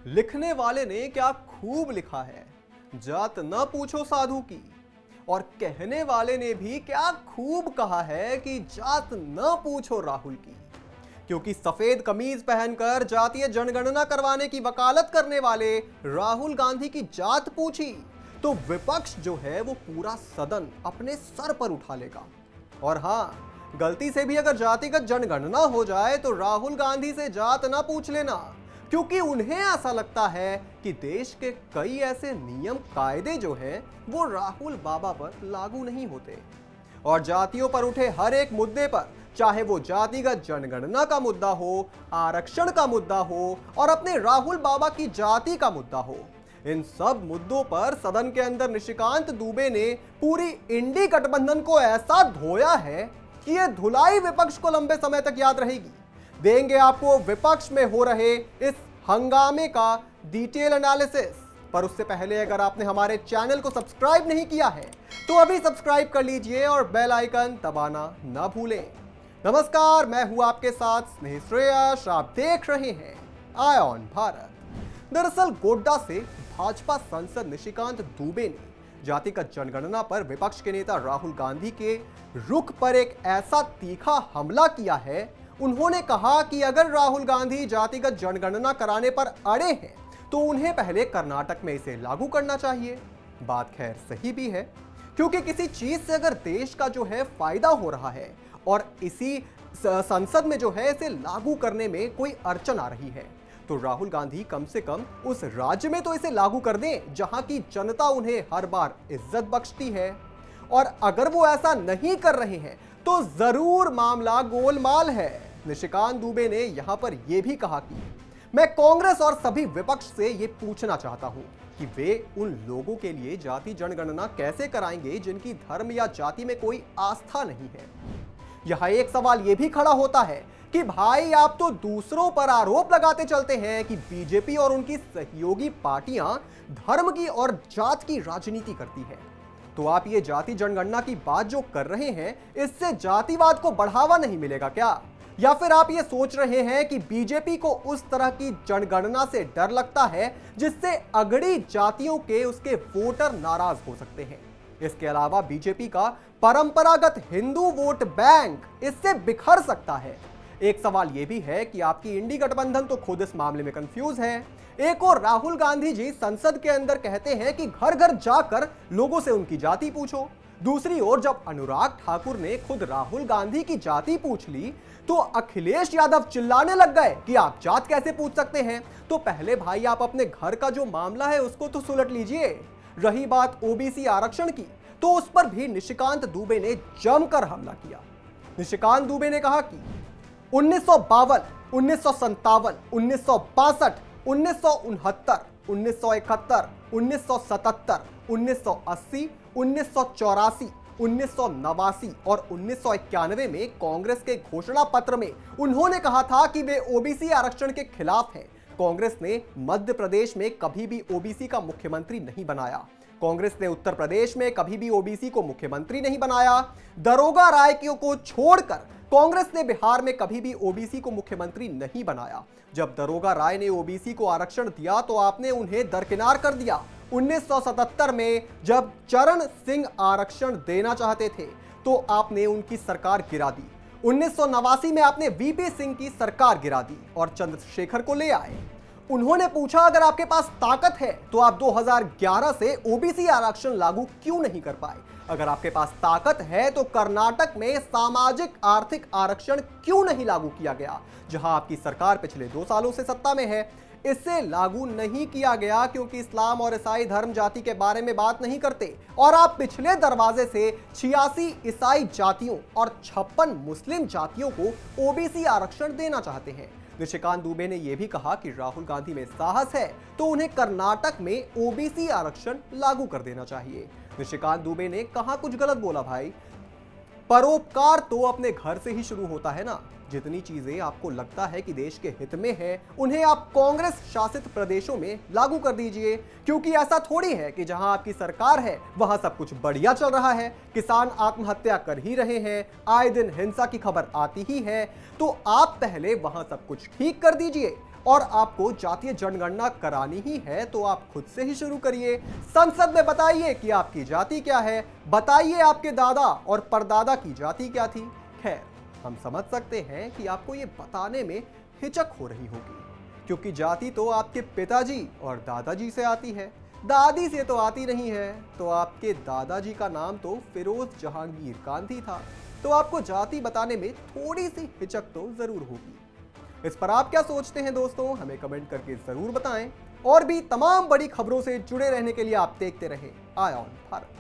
लिखने वाले ने क्या खूब लिखा है, जात न पूछो साधु की। और कहने वाले ने भी क्या खूब कहा है कि जात न पूछो राहुल की। क्योंकि सफेद कमीज पहनकर जातीय जनगणना करवाने की वकालत करने वाले राहुल गांधी की जात पूछी तो विपक्ष जो है वो पूरा सदन अपने सर पर उठा लेगा। और हां, गलती से भी अगर जातिगत जनगणना हो जाए तो राहुल गांधी से जात ना पूछ लेना, क्योंकि उन्हें ऐसा लगता है कि देश के कई ऐसे नियम कायदे जो हैं वो राहुल बाबा पर लागू नहीं होते। और जातियों पर उठे हर एक मुद्दे पर, चाहे वो जातिगत जनगणना का मुद्दा हो, आरक्षण का मुद्दा हो और अपने राहुल बाबा की जाति का मुद्दा हो, इन सब मुद्दों पर सदन के अंदर निशिकांत दुबे ने पूरी इंडी गठबंधन को ऐसा धोया है कि यह धुलाई विपक्ष को लंबे समय तक याद रहेगी। देंगे आपको विपक्ष में हो रहे इस हंगामे का डिटेल एनालिसिस। पर उससे पहले अगर आपने हमारे चैनल को सब्सक्राइब नहीं किया है तो अभी सब्सक्राइब कर लीजिए और बेल आइकन दबाना ना भूलें। नमस्कार, मैं हूं आपके साथ स्नेह श्रेयस। आप देख रहे हैं आई ऑन भारत। दरअसल गोड्डा से भाजपा सांसद निशिकांत दुबे ने जातिगत जनगणना पर विपक्ष के नेता राहुल गांधी के रुख पर एक ऐसा तीखा हमला किया है। उन्होंने कहा कि अगर राहुल गांधी जातिगत जनगणना कराने पर अड़े हैं तो उन्हें पहले कर्नाटक में इसे लागू करना चाहिए। बात खैर सही भी है, क्योंकि किसी चीज से अगर देश का जो है फायदा हो रहा है और इसी संसद में जो है इसे लागू करने में कोई अड़चन आ रही है तो राहुल गांधी कम से कम उस राज्य में तो इसे लागू कर दें जहां की जनता उन्हें हर बार इज्जत बख्शती है। और अगर वो ऐसा नहीं कर रहे हैं तो जरूर मामला गोलमाल है। निशिकांत दुबे ने यहां पर यह भी कहा कि मैं कांग्रेस और सभी विपक्ष से यह पूछना चाहता हूं कि वे उन लोगों के लिए जाति जनगणना कैसे कराएंगे जिनकी धर्म या जाति में कोई आस्था नहीं है। यहां एक सवाल यह भी खड़ा होता है कि भाई आप तो दूसरों पर आरोप लगाते चलते हैं कि बीजेपी और उनकी सहयोगी पार्टियां धर्म की और जात की राजनीति करती है, तो आप ये जाति जनगणना की बात जो कर रहे हैं इससे जातिवाद को बढ़ावा नहीं मिलेगा क्या? या फिर आप ये सोच रहे हैं कि बीजेपी को उस तरह की जनगणना से डर लगता है जिससे अगड़ी जातियों के उसके वोटर नाराज हो सकते हैं? इसके अलावा बीजेपी का परंपरागत हिंदू वोट बैंक इससे बिखर सकता है। एक सवाल यह भी है कि आपकी इंडी गठबंधन तो खुद इस मामले में कंफ्यूज है। एक और राहुल गांधी जी संसद के अंदर कहते हैं कि घर घर जाकर लोगों से उनकी जाति पूछो। दूसरी ओर जब अनुराग ठाकुर ने खुद राहुल गांधी की जाति पूछ ली तो अखिलेश यादव चिल्लाने लग गए कि आप जात कैसे पूछ सकते हैं। तो पहले भाई आप अपने घर का जो मामला है उसको तो सुलट लीजिए। रही बात ओबीसी आरक्षण की, तो उस पर भी निशिकांत दुबे ने जमकर हमला किया। निशिकांत दुबे ने कहा कि 1952, 1957, 1962, 1969, 1971, 1977, 1980, 1984, 1989 और 1991 में कांग्रेस के घोषणा पत्र में उन्होंने कहा था कि वे ओबीसी आरक्षण के खिलाफ हैं। कांग्रेस ने मध्य प्रदेश में कभी भी ओबीसी का मुख्यमंत्री नहीं बनाया। कांग्रेस ने उत्तर प्रदेश में कभी भी ओबीसी को मुख्यमंत्री नहीं बनाया। दरोगा राय को छोड़कर कांग्रेस ने बिहार में कभी भी ओबीसी को मुख्यमंत्री नहीं बनाया। जब दरोगा राय ने ओबीसी को आरक्षण दिया तो आपने उन्हें दरकिनार कर दिया। 1977 में जब चरण सिंह आरक्षण देना चाहते थे तो आपने उनकी सरकार गिरा दी। 1989 में आपने वीपी सिंह की सरकार गिरा दी और चंद्रशेखर को ले आए। उन्होंने पूछा अगर आपके पास ताकत है तो आप 2011 से ओबीसी आरक्षण लागू क्यों नहीं कर पाए? अगर आपके पास ताकत है तो कर्नाटक में सामाजिक आर्थिक आरक्षण क्यों नहीं लागू किया गया, जहां आपकी सरकार पिछले 2 सालों से सत्ता में है? इससे लागू नहीं किया गया क्योंकि इस्लाम और ईसाई धर्म जाति के बारे में बात नहीं करते और आप पिछले दरवाजे से 86 ईसाई जातियों और 56 मुस्लिम जातियों को ओबीसी आरक्षण देना चाहते हैं। निशिकांत दुबे ने यह भी कहा कि राहुल गांधी में साहस है तो उन्हें कर्नाटक में ओबीसी आरक्षण लागू कर देना चाहिए। निशिकांत दुबे ने कहा कुछ गलत बोला भाई? परोपकार तो अपने घर से ही शुरू होता है ना। जितनी चीजें आपको लगता है कि देश के हित में है उन्हें आप कांग्रेस शासित प्रदेशों में लागू कर दीजिए, क्योंकि ऐसा थोड़ी है कि जहां आपकी सरकार है वहां सब कुछ बढ़िया चल रहा है। किसान आत्महत्या कर ही रहे हैं, आए दिन हिंसा की खबर आती ही है, तो आप पहले वहां सब कुछ ठीक कर दीजिए। और आपको जातीय जनगणना करानी ही है तो आप खुद से ही शुरू करिए। संसद में बताइए कि आपकी जाति क्या है, बताइए आपके दादा और परदादा की जाति क्या थी। खैर, हम समझ सकते हैं कि आपको ये बताने में हिचक हो रही होगी, क्योंकि जाति तो आपके पिताजी और दादाजी से आती है, दादी से तो आती नहीं है। तो आपके दादाजी का नाम तो फिरोज जहांगीर गांधी था, तो आपको जाति बताने में थोड़ी सी हिचक तो जरूर होगी। इस पर आप क्या सोचते हैं दोस्तों, हमें कमेंट करके जरूर बताएं। और भी तमाम बड़ी खबरों से जुड़े रहने के लिए आप देखते रहें आय ऑन भारत।